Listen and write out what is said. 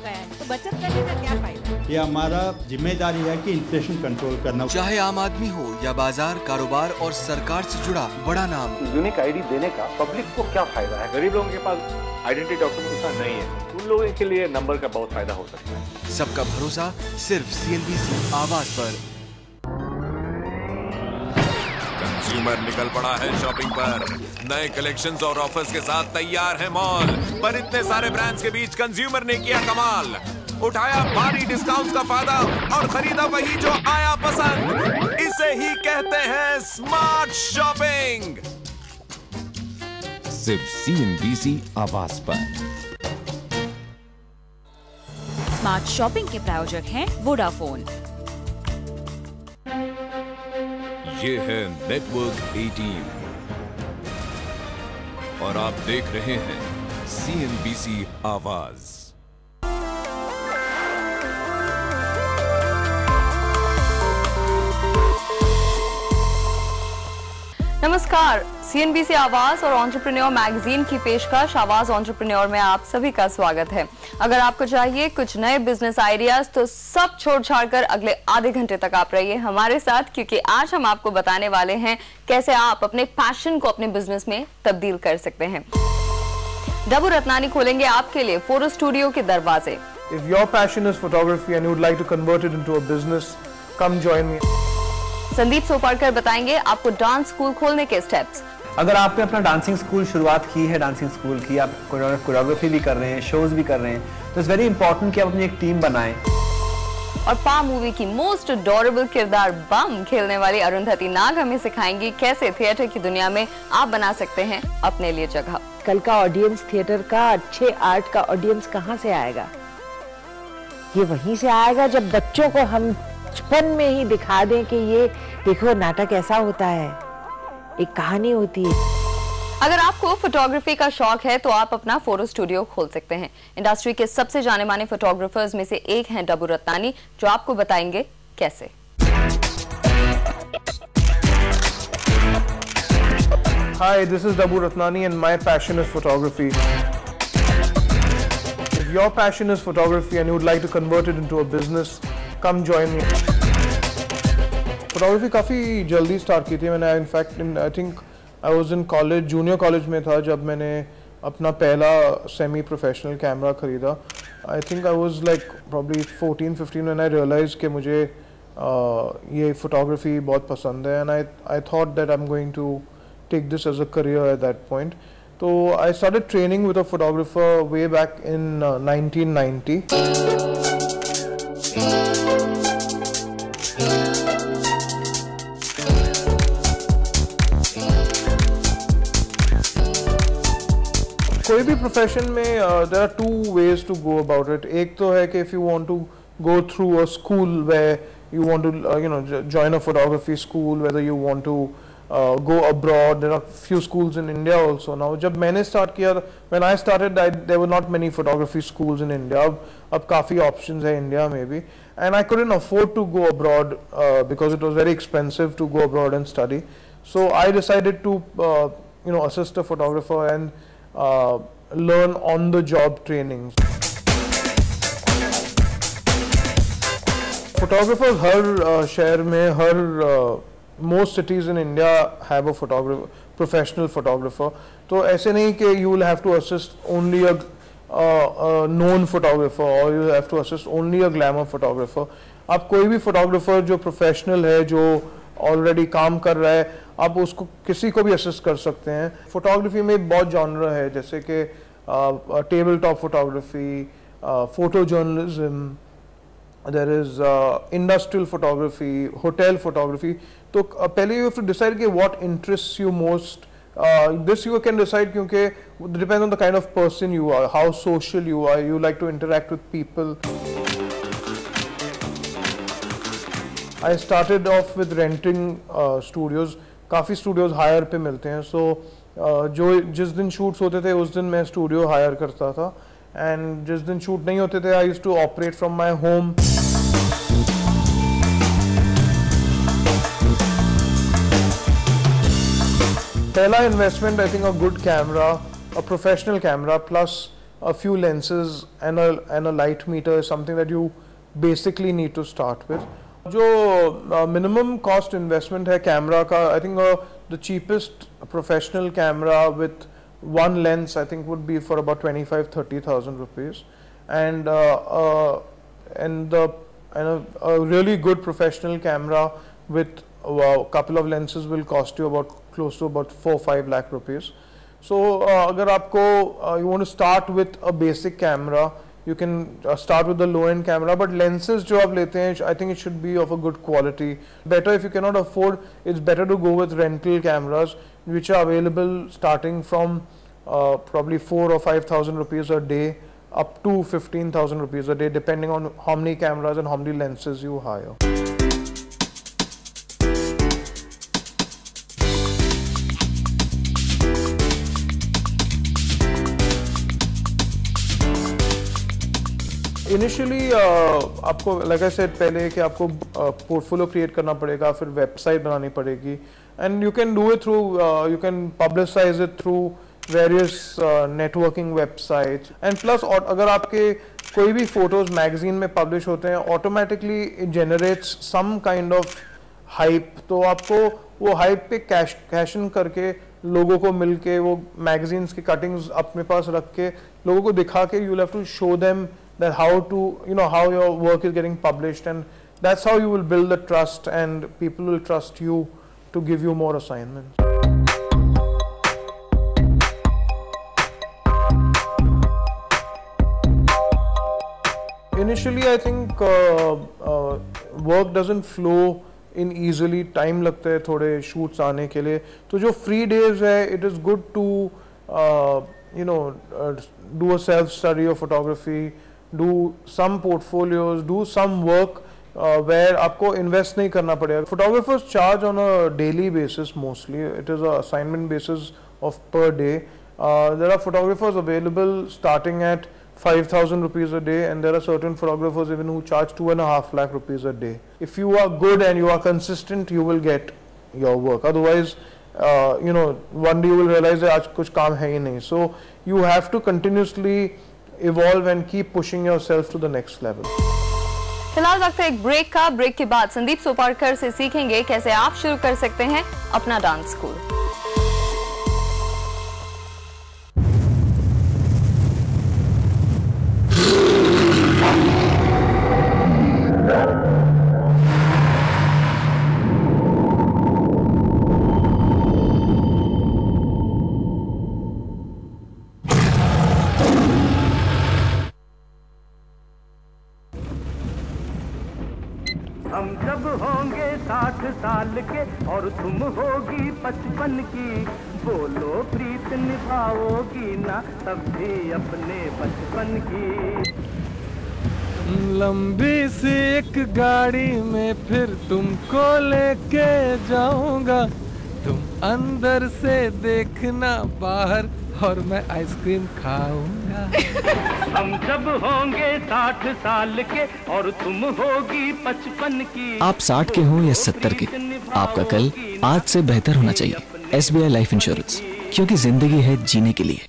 गया है, तो बचत करने का क्या फायदा? ये हमारा जिम्मेदारी है कि इन्फ्लेशन कंट्रोल करना। चाहे आम आदमी हो या बाजार, कारोबार और सरकार से जुड़ा बड़ा नाम, यूनिक आईडी देने का पब्लिक को क्या फायदा है? गरीब लोगों के पास आइडेंटिटी डॉक्यूमेंट उतना नहीं है, उन लोगों के लिए नंबर का बहुत फायदा हो सकता है। सबका भरोसा सिर्फ CNBC आवाज पर। कंज्यूमर निकल पड़ा है शॉपिंग पर, नए कलेक्शंस और ऑफर्स के साथ तैयार है मॉल, पर इतने सारे ब्रांड्स के बीच कंज्यूमर ने किया कमाल, उठाया भारी डिस्काउंट्स का फायदा और खरीदा वही जो आया पसंद। इसे ही कहते हैं स्मार्ट शॉपिंग, सिर्फ CNBC आवाज पर। स्मार्ट शॉपिंग के प्रायोजक हैं वोडाफोन। ये है नेटवर्क 18 और आप देख रहे हैं CNBC आवाज। नमस्कार, CNBC आवाज और एंटरप्रेन्योर मैगजीन की पेशकश आवाज एंटरप्रेन्योर में आप सभी का स्वागत है। अगर आपको चाहिए कुछ नए बिजनेस आइडियाज तो सब छोड़ छाड़ कर अगले आधे घंटे तक आप रहिए हमारे साथ, क्योंकि आज हम आपको बताने वाले हैं कैसे आप अपने पैशन को अपने बिजनेस में तब्दील कर सकते हैं। डब्बू रत्नानी खोलेंगे आपके लिए फोटो स्टूडियो के दरवाजे। If your passion is photography and you would like to convert it into a business, come join me. Sandeep सोपाड़कर बताएंगे आपको डांस स्कूल खोलने के स्टेप्स। अगर आपने अपना डांसिंग स्कूल शुरुआत की है, डांसिंग स्कूल की, आप कोरियोग्राफी भी कर रहे हैं, शोज भी कर रहे हैं, तो इट्स वेरी इंपॉर्टेंट कि आप अपनी एक टीम बनाएं। और पा मूवी की मोस्ट अडोरेबल किरदार बम खेलने वाली अरुंधति नाग हमें सिखाएंगी कैसे थिएटर की दुनिया में आप बना सकते हैं अपने लिए जगह। कल का ऑडियंस थिएटर का, अच्छे आर्ट का ऑडियंस कहाँ से आएगा? ये वहीं से आएगा जब बच्चों को हम बचपन में ही दिखा दें कि ये देखो नाटक ऐसा होता है, एक कहानी होती है। अगर आपको फोटोग्राफी का शौक है तो आप अपना फोटो स्टूडियो खोल सकते हैं। इंडस्ट्री के सबसे जाने माने फोटोग्राफर्स में से एक हैं डब्बू रत्नानी, जो आपको बताएंगे कैसे। Hi, this is Dabbu Ratnani and my passion is photography. If your passion is photography and you would like to convert it into a business, come join me. Photography काफ़ी जल्दी स्टार्ट की थी मैंने। In fact I think I was in college, junior college में था जब मैंने अपना पहला सेमी प्रोफेशनल कैमरा खरीदा। I think I was like probably 14-15 when I realise कि मुझे ये फोटोग्राफी बहुत पसंद है, and I thought that I am going to take this as a career at that point. So I started training with a photographer way back in 1990. कोई भी profession में there are two ways to go about it. एक तो है कि if you want to go through a school where you want to join a photography school, whether you want to go abroad. There are few schools in India also now. जब मैंने start किया, when I started, there were not many photography schools in India. अब काफ़ी options है India में भी, and I couldn't afford to go abroad because it was very expensive to go abroad and study. So I decided to assist a photographer and learn on the job trainings. Photographers हर शहर में, हर most cities in India have a photographer, professional photographer. तो ऐसे नहीं कि you will have to assist only a known photographer or you have to assist only a glamour photographer. आप कोई भी photographer जो professional है, जो already काम कर रहा है, आप उसको किसी को भी assist कर सकते हैं। Photography में बहुत genre है, जैसे कि tabletop photography, photojournalism, there is industrial photography, hotel photography. तो पहले you have to decide कि what interests you most. This you can decide क्योंकि depends on the kind of person you are, how social you are, you like to interact with people. I started off with renting studios. काफ़ी studios hire पे मिलते हैं, so जो जिस दिन shoots होते थे उस दिन मैं studio hire करता था, and जिस दिन shoot नहीं होते थे I used to operate from my home. पहला investment, I think a good camera, a professional camera plus a few lenses and a light meter is something that you basically need to start with. जो minimum cost investment है camera का, I think the cheapest professional camera with one lens I think would be for about 25,000-30,000 rupees, and a really good professional camera with a couple of lenses will cost you about close to about 4-5 lakh rupees. So अगर आपको you want to start with a basic camera, you can start with the low end camera, but lenses जो आप लेते हैं, I think it should be of a good quality. Better if you cannot afford, it's better to go with rental cameras which are available starting from probably 4,000 or 5,000 rupees a day up to 15,000 rupees a day, depending on how many cameras and how many lenses you hire. Initially, आपको like I said पहले कि आपको portfolio create करना पड़ेगा, फिर website बनानी पड़ेगी, and you can do it through you can publicize it through various networking websites, and plus अगर आपके कोई भी photos magazine में publish होते हैं, automatically it generates some kind of hype, तो आपको वो hype पे cash in करके लोगों को मिलके वो magazines की cuttings अपने पास रख के लोगों को दिखा के you'll have to show them that how to, you know, how your work is getting published, and that's how you will build the trust and people will trust you to give you more assignments. Initially, I think work doesn't flow in easily. Time लगता है थोड़े shoots आने के लिए. तो जो free days है, it is good to you know do a self study of photography, do some portfolios, do some work where आपको invest नहीं करना पड़ेगा. Photographers charge on a daily basis mostly. It is a assignment basis of per day. There are photographers available starting at 5,000 rupees a day, and there are certain photographers even who charge 2.5 lakh rupees a day. If you are good and you are consistent, you will get your work. Otherwise, you know, one day you will realize that आज कुछ काम है ही नहीं. So you have to continuously evolve and keep pushing yourself to the next level. फिलहाल वक्त है एक break का. ब्रेक के बाद संदीप सोपारकर से सीखेंगे कैसे आप शुरू कर सकते हैं अपना डांस स्कूल. हम जब होंगे 60 साल के और तुम होगी 55 की, बोलो प्रीत निभाओगी ना तब भी अपने बचपन की. लंबी सी एक गाड़ी में फिर तुमको लेके जाऊंगा, तुम अंदर से देखना बाहर और मैं आइसक्रीम खाऊंगा. हम जब होंगे 60 साल के और तुम होगी 55 की. आप 60 के हो या 70 के, आपका कल आज से बेहतर होना चाहिए. SBI लाइफ इंश्योरेंस, क्योंकि जिंदगी है जीने के लिए.